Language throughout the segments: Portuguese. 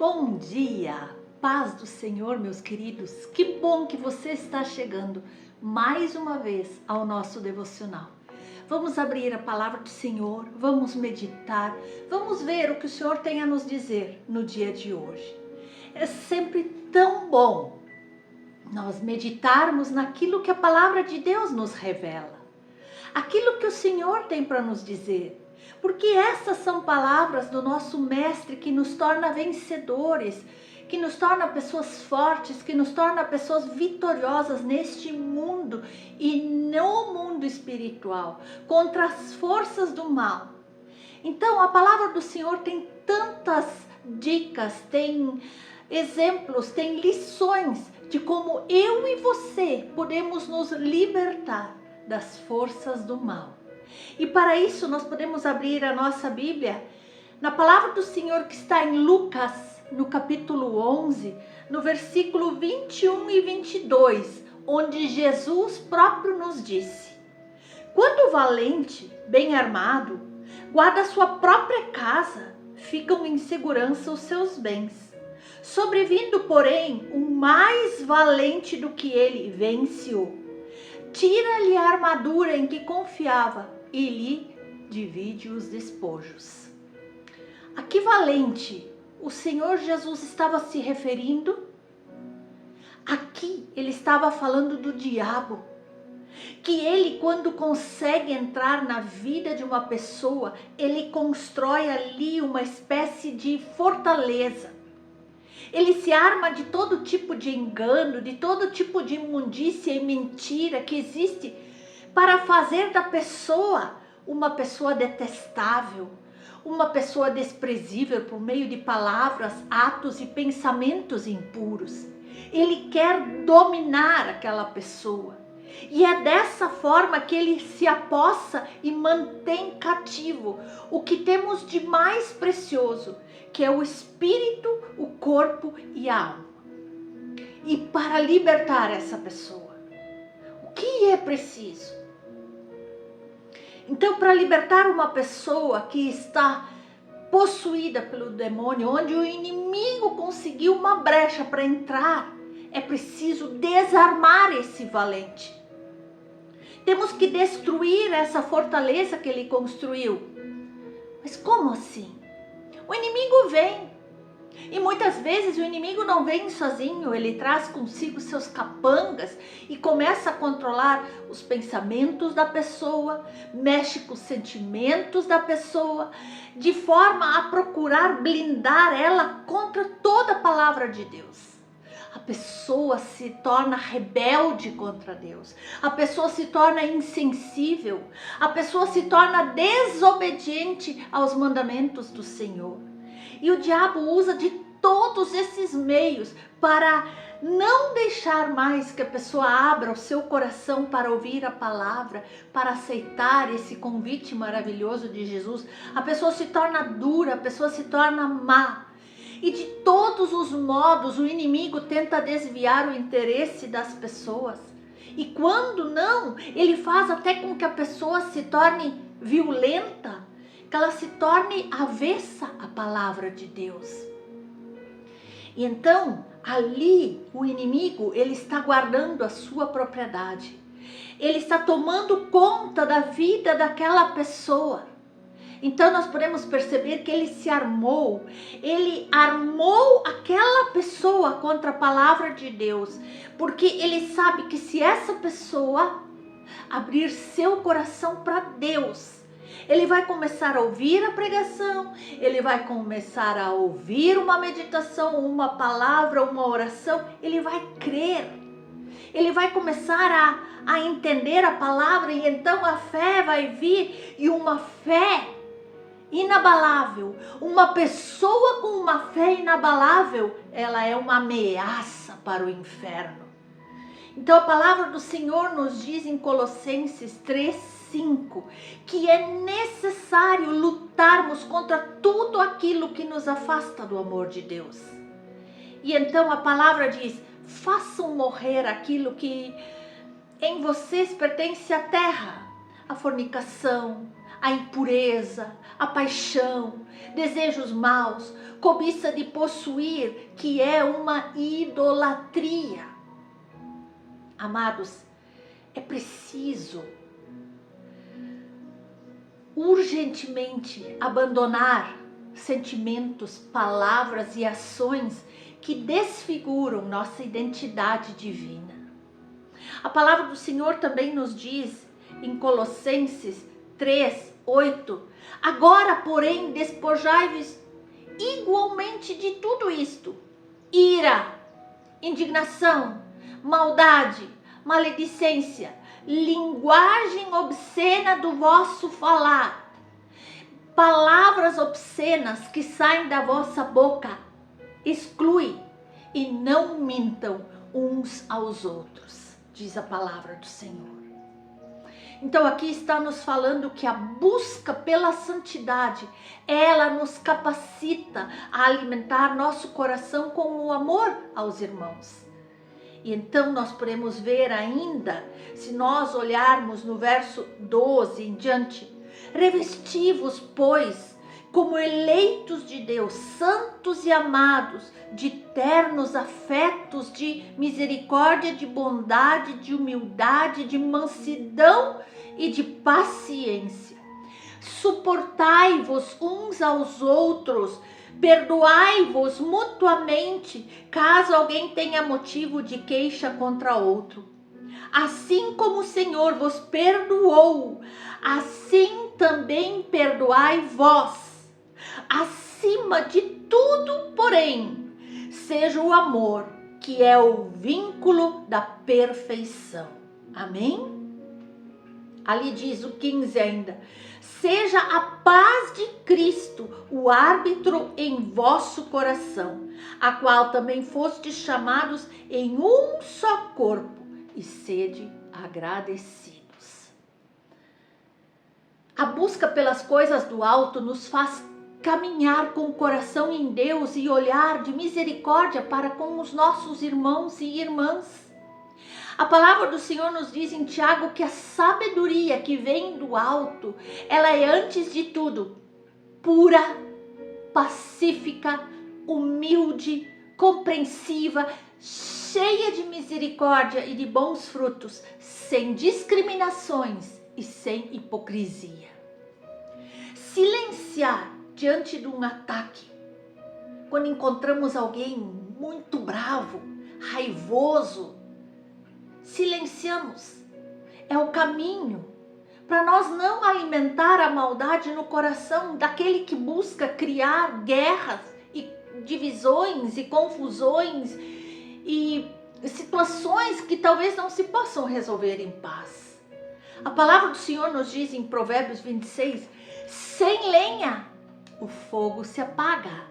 Bom dia, paz do Senhor, meus queridos. Que bom que você está chegando mais uma vez ao nosso devocional. Vamos abrir a palavra do Senhor, vamos meditar, vamos ver o que o Senhor tem a nos dizer no dia de hoje. É sempre tão bom nós meditarmos naquilo que a palavra de Deus nos revela, aquilo que o Senhor tem para nos dizer. Porque essas são palavras do nosso Mestre que nos torna vencedores, que nos torna pessoas fortes, que nos torna pessoas vitoriosas neste mundo e no mundo espiritual, contra as forças do mal. Então a palavra do Senhor tem tantas dicas, tem exemplos, tem lições de como eu e você podemos nos libertar das forças do mal. E para isso nós podemos abrir a nossa Bíblia na palavra do Senhor que está em Lucas, no capítulo 11, no versículo 21 e 22, onde Jesus próprio nos disse: quando o valente, bem armado, guarda sua própria casa, ficam em segurança os seus bens. Sobrevindo, porém, um mais valente do que ele, vence-o. Tira-lhe a armadura em que confiava e lhe divide os despojos. A que valente o Senhor Jesus estava se referindo? Aqui ele estava falando do diabo, que ele, quando consegue entrar na vida de uma pessoa, ele constrói ali uma espécie de fortaleza. Ele se arma de todo tipo de engano, de todo tipo de imundícia e mentira que existe para fazer da pessoa uma pessoa detestável, uma pessoa desprezível por meio de palavras, atos e pensamentos impuros. Ele quer dominar aquela pessoa. E é dessa forma que ele se apossa e mantém cativo o que temos de mais precioso, que é o espírito, o corpo e a alma. E para libertar essa pessoa, o que é preciso? Então, para libertar uma pessoa que está possuída pelo demônio, onde o inimigo conseguiu uma brecha para entrar, é preciso desarmar esse valente. Temos que destruir essa fortaleza que ele construiu. Mas como assim? O inimigo vem. E muitas vezes o inimigo não vem sozinho, ele traz consigo seus capangas e começa a controlar os pensamentos da pessoa, mexe com os sentimentos da pessoa, de forma a procurar blindar ela contra toda a palavra de Deus. A pessoa se torna rebelde contra Deus, a pessoa se torna insensível, a pessoa se torna desobediente aos mandamentos do Senhor. E o diabo usa de todos esses meios para não deixar mais que a pessoa abra o seu coração para ouvir a palavra, para aceitar esse convite maravilhoso de Jesus. A pessoa se torna dura, a pessoa se torna má. E de todos os modos o inimigo tenta desviar o interesse das pessoas. E quando não, ele faz até com que a pessoa se torne violenta, que ela se torne avessa à palavra de Deus. E então, ali, o inimigo, ele está guardando a sua propriedade. Ele está tomando conta da vida daquela pessoa. Então, nós podemos perceber que ele se armou. Ele armou aquela pessoa contra a palavra de Deus. Porque ele sabe que se essa pessoa abrir seu coração para Deus, ele vai começar a ouvir a pregação, ele vai começar a ouvir uma meditação, uma palavra, uma oração, ele vai crer. Ele vai começar a entender a palavra e então a fé vai vir, e uma fé inabalável. Uma pessoa com uma fé inabalável, ela é uma ameaça para o inferno. Então a palavra do Senhor nos diz em Colossenses 3:5 que é necessário lutarmos contra tudo aquilo que nos afasta do amor de Deus. E então a palavra diz: façam morrer aquilo que em vocês pertence à terra, a fornicação, a impureza, a paixão, desejos maus, cobiça de possuir, que é uma idolatria. Amados, é preciso urgentemente abandonar sentimentos, palavras e ações que desfiguram nossa identidade divina. A palavra do Senhor também nos diz em Colossenses 3:8: agora, porém, despojai-vos igualmente de tudo isto: ira, indignação, maldade, maledicência, linguagem obscena do vosso falar. Palavras obscenas que saem da vossa boca, exclui e não mintam uns aos outros, diz a palavra do Senhor. Então aqui está nos falando que a busca pela santidade, ela nos capacita a alimentar nosso coração com o amor aos irmãos. E então nós podemos ver ainda, se nós olharmos no verso 12 em diante: revesti-vos, pois, como eleitos de Deus, santos e amados, de ternos afetos, de misericórdia, de bondade, de humildade, de mansidão e de paciência. Suportai-vos uns aos outros, perdoai-vos mutuamente, caso alguém tenha motivo de queixa contra outro. Assim como o Senhor vos perdoou, assim também perdoai vós. Acima de tudo, porém, seja o amor, que é o vínculo da perfeição. Amém? Ali diz o 15 ainda: seja a paz de Cristo o árbitro em vosso coração, a qual também fostes chamados em um só corpo, e sede agradecidos. A busca pelas coisas do alto nos faz caminhar com o coração em Deus e olhar de misericórdia para com os nossos irmãos e irmãs. A palavra do Senhor nos diz em Tiago que a sabedoria que vem do alto, ela é antes de tudo pura, pacífica, humilde, compreensiva, cheia de misericórdia e de bons frutos, sem discriminações e sem hipocrisia. Silenciar diante de um ataque, quando encontramos alguém muito bravo, raivoso, silenciamos. É o caminho para nós não alimentar a maldade no coração daquele que busca criar guerras e divisões e confusões e situações que talvez não se possam resolver em paz. A palavra do Senhor nos diz em Provérbios 26: sem lenha o fogo se apaga,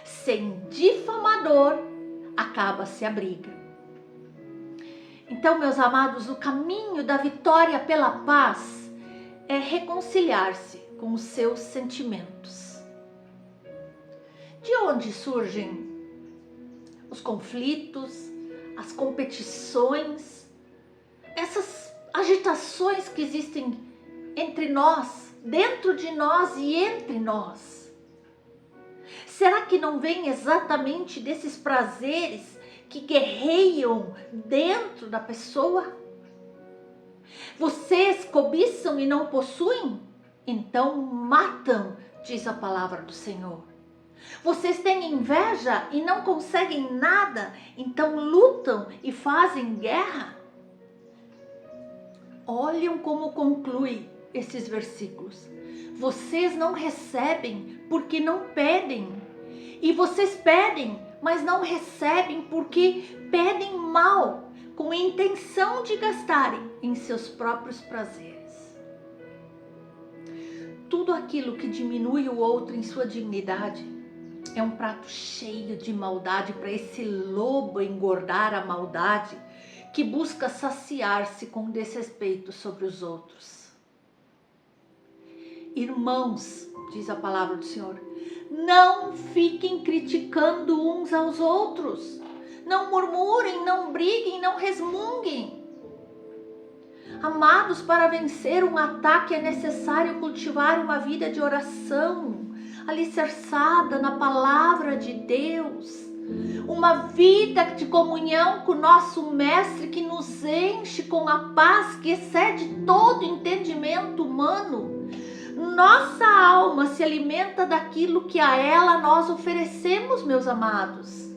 sem difamador acaba-se a briga. Então, meus amados, o caminho da vitória pela paz é reconciliar-se com os seus sentimentos. De onde surgem os conflitos, as competições, essas agitações que existem entre nós, dentro de nós e entre nós? Será que não vem exatamente desses prazeres que guerreiam dentro da pessoa? Vocês cobiçam e não possuem? Então matam, diz a palavra do Senhor. Vocês têm inveja e não conseguem nada? Então lutam e fazem guerra? Olhem como conclui esses versículos. Vocês não recebem porque não pedem. E vocês pedem, mas não recebem porque pedem mal, com a intenção de gastarem em seus próprios prazeres. Tudo aquilo que diminui o outro em sua dignidade é um prato cheio de maldade para esse lobo engordar a maldade que busca saciar-se com desrespeito sobre os outros. Irmãos, diz a palavra do Senhor, não fiquem criticando uns aos outros. Não murmurem, não briguem, não resmunguem. Amados, para vencer um ataque é necessário cultivar uma vida de oração, alicerçada na palavra de Deus. Uma vida de comunhão com o nosso Mestre, que nos enche com a paz que excede todo entendimento humano. Nossa alma se alimenta daquilo que a ela nós oferecemos, meus amados.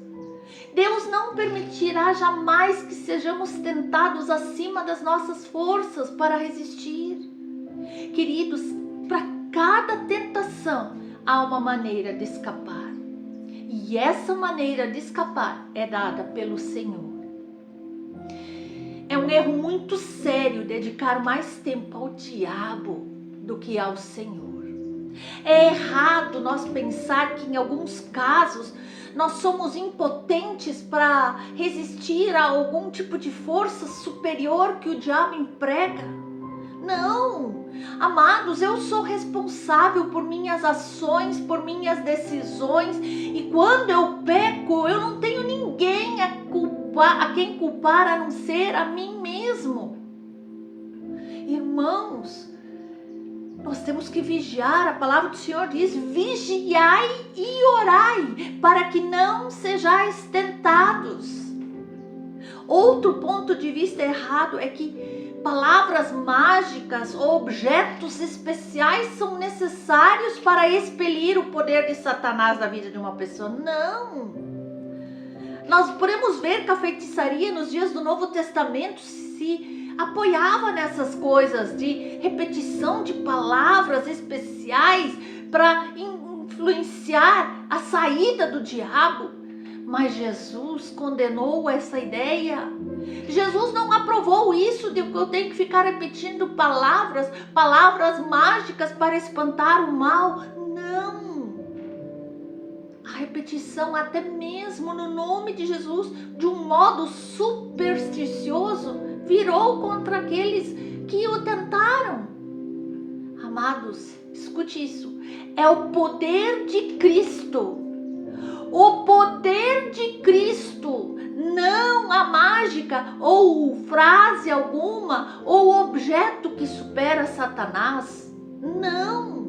Deus não permitirá jamais que sejamos tentados acima das nossas forças para resistir. Queridos, para cada tentação há uma maneira de escapar. E essa maneira de escapar é dada pelo Senhor. É um erro muito sério dedicar mais tempo ao diabo do que ao Senhor. É errado nós pensar que em alguns casos nós somos impotentes para resistir a algum tipo de força superior que o diabo emprega. Não, amados, eu sou responsável por minhas ações, por minhas decisões, e quando eu peco, eu não tenho ninguém a quem culpar a não ser a mim mesmo. Irmãos, nós temos que vigiar. A palavra do Senhor diz: vigiai e orai, para que não sejais tentados. Outro ponto de vista errado é que palavras mágicas ou objetos especiais são necessários para expelir o poder de Satanás da vida de uma pessoa. Não! Nós podemos ver que a feitiçaria nos dias do Novo Testamento se apoiava nessas coisas de repetição de palavras especiais para influenciar a saída do diabo. Mas Jesus condenou essa ideia. Jesus não aprovou isso de que eu tenho que ficar repetindo palavras mágicas para espantar o mal. Não. A repetição, até mesmo no nome de Jesus, de um modo supersticioso, virou contra aqueles que o tentaram. Amados, escute isso. É o poder de Cristo. O poder de Cristo, não a mágica ou frase alguma ou objeto que supera Satanás. Não.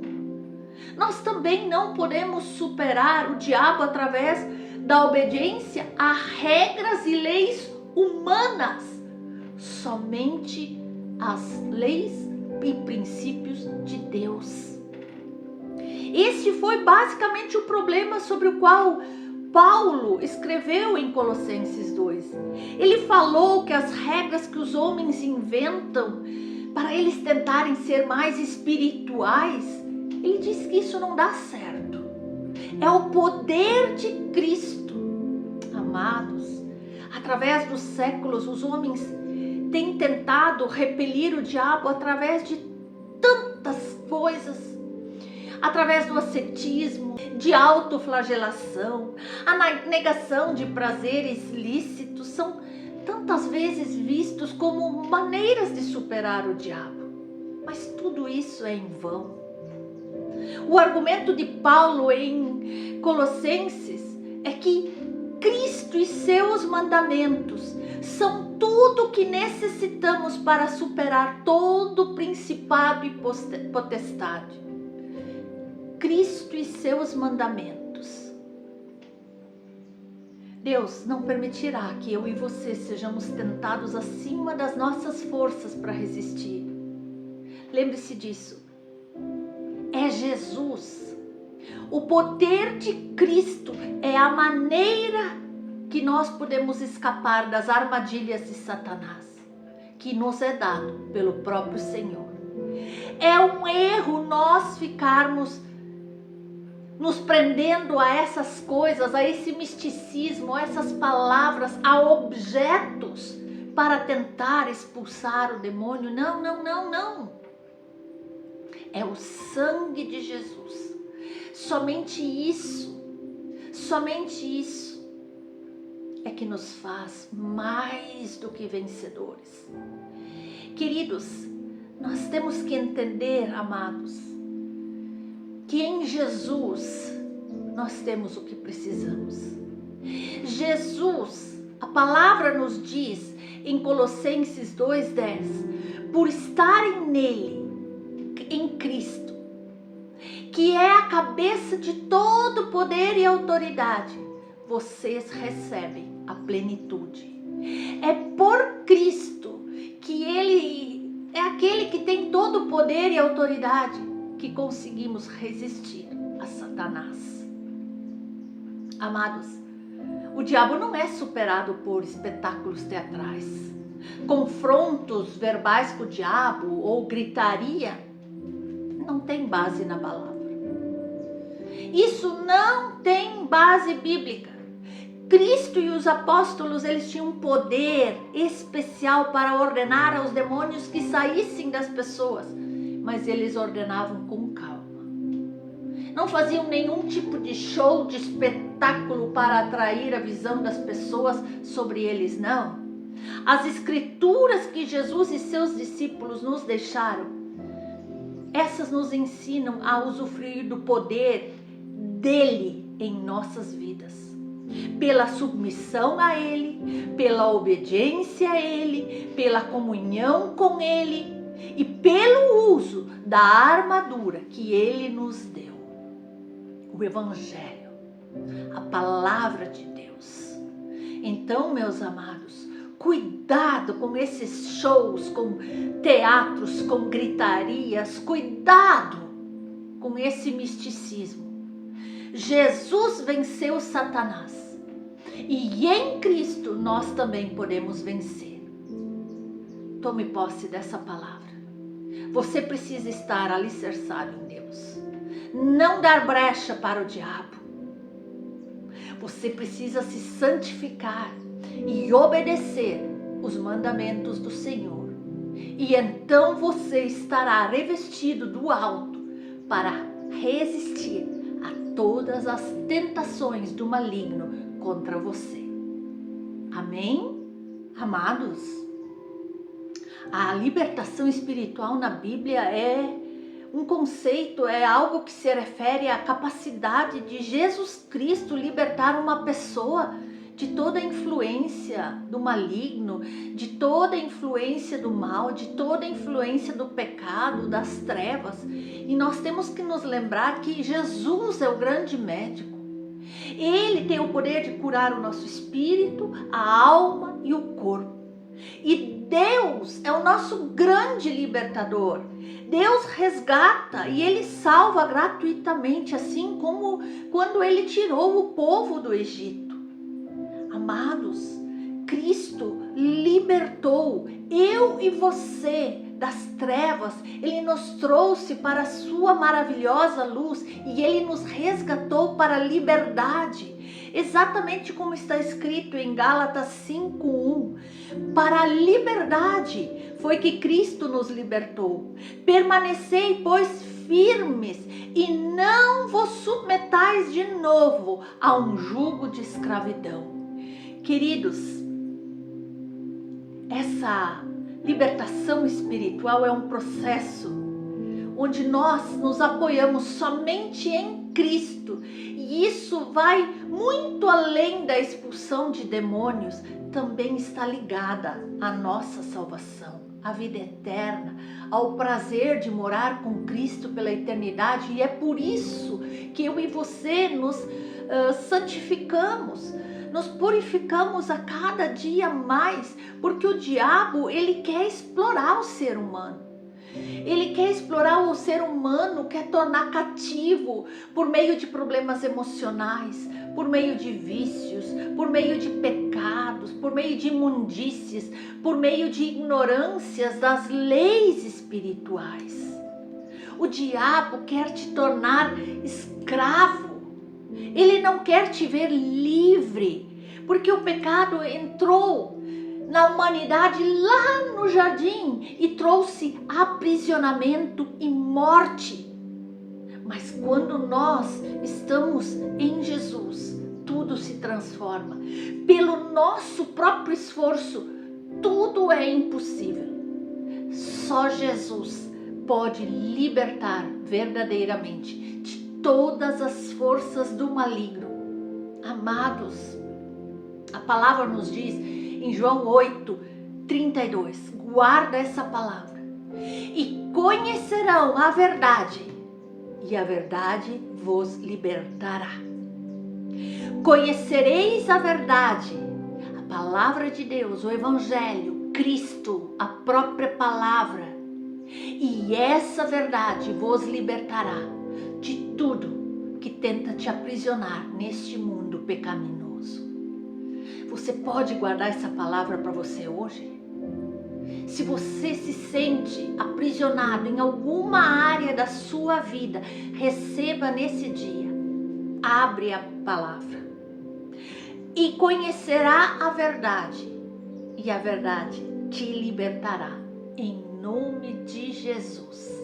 Nós também não podemos superar o diabo através da obediência a regras e leis humanas. Somente as leis e princípios de Deus. Este foi basicamente o problema sobre o qual Paulo escreveu em Colossenses 2. Ele falou que as regras que os homens inventam para eles tentarem ser mais espirituais, ele diz que isso não dá certo. É o poder de Cristo. Amados, através dos séculos, os homens têm tentado repelir o diabo através de tantas coisas. Através do ascetismo, de autoflagelação, a negação de prazeres lícitos, são tantas vezes vistos como maneiras de superar o diabo. Mas tudo isso é em vão. O argumento de Paulo em Colossenses é que Cristo e seus mandamentos são tudo o que necessitamos para superar todo principado e potestade. Cristo e seus mandamentos. Deus não permitirá que eu e você sejamos tentados acima das nossas forças para resistir. Lembre-se disso. É Jesus. O poder de Cristo é a maneira que nós podemos escapar das armadilhas de Satanás, que nos é dado pelo próprio Senhor. É um erro nós ficarmos nos prendendo a essas coisas, a esse misticismo, a essas palavras, a objetos para tentar expulsar o demônio. Não, não, não, não. É o sangue de Jesus. Somente isso é que nos faz mais do que vencedores. Queridos, nós temos que entender, amados, que em Jesus nós temos o que precisamos. Jesus, a palavra nos diz em Colossenses 2:10, por estarem nele, em Cristo, que é a cabeça de todo poder e autoridade, vocês recebem a plenitude. É por Cristo que Ele é aquele que tem todo o poder e autoridade que conseguimos resistir a Satanás. Amados, o diabo não é superado por espetáculos teatrais, confrontos verbais com o diabo ou gritaria. Não tem base na palavra. Isso não tem base bíblica. Cristo e os apóstolos, eles tinham um poder especial para ordenar aos demônios que saíssem das pessoas, mas eles ordenavam com calma. Não faziam nenhum tipo de show, de espetáculo para atrair a visão das pessoas sobre eles, não. As escrituras que Jesus e seus discípulos nos deixaram, essas nos ensinam a usufruir do poder dele em nossas vidas. Pela submissão a Ele, pela obediência a Ele, pela comunhão com Ele e pelo uso da armadura que Ele nos deu. O Evangelho, a palavra de Deus. Então, meus amados, cuidado com esses shows, com teatros, com gritarias, cuidado com esse misticismo. Jesus venceu Satanás e em Cristo nós também podemos vencer. Tome posse dessa palavra. Você precisa estar alicerçado em Deus, não dar brecha para o diabo. Você precisa se santificar e obedecer os mandamentos do Senhor, e então você estará revestido do alto para resistir a todas as tentações do maligno contra você. Amém? Amados, a libertação espiritual na Bíblia é um conceito, é algo que se refere à capacidade de Jesus Cristo libertar uma pessoa de toda a influência do maligno, de toda a influência do mal, de toda a influência do pecado, das trevas. E nós temos que nos lembrar que Jesus é o grande médico. Ele tem o poder de curar o nosso espírito, a alma e o corpo. E Deus é o nosso grande libertador. Deus resgata e Ele salva gratuitamente, assim como quando Ele tirou o povo do Egito. Amados, Cristo libertou eu e você das trevas. Ele nos trouxe para a sua maravilhosa luz e Ele nos resgatou para a liberdade. Exatamente como está escrito em Gálatas 5:1. Para a liberdade foi que Cristo nos libertou. Permanecei, pois, firmes e não vos submetais de novo a um jugo de escravidão. Queridos, essa libertação espiritual é um processo onde nós nos apoiamos somente em Cristo, e isso vai muito além da expulsão de demônios, também está ligada à nossa salvação, à vida eterna, ao prazer de morar com Cristo pela eternidade. E é por isso que eu e você nos santificamos, nos purificamos a cada dia mais, porque o diabo, ele quer explorar o ser humano. Ele quer explorar o ser humano, quer tornar cativo por meio de problemas emocionais, por meio de vícios, por meio de pecados, por meio de imundícies, por meio de ignorâncias das leis espirituais. O diabo quer te tornar escravo. Ele não quer te ver livre, porque o pecado entrou na humanidade lá no jardim e trouxe aprisionamento e morte. Mas quando nós estamos em Jesus, tudo se transforma. Pelo nosso próprio esforço, tudo é impossível. Só Jesus pode libertar verdadeiramente de todas as forças do maligno. Amados, a palavra nos diz em João 8:32, guarda essa palavra, e conhecerão a verdade, e a verdade vos libertará. Conhecereis a verdade, a palavra de Deus, o Evangelho, Cristo, a própria palavra, e essa verdade vos libertará de tudo que tenta te aprisionar neste mundo pecaminoso. Você pode guardar essa palavra para você hoje? Se você se sente aprisionado em alguma área da sua vida, receba nesse dia, abre a palavra e conhecerá a verdade, e a verdade te libertará, em nome de Jesus.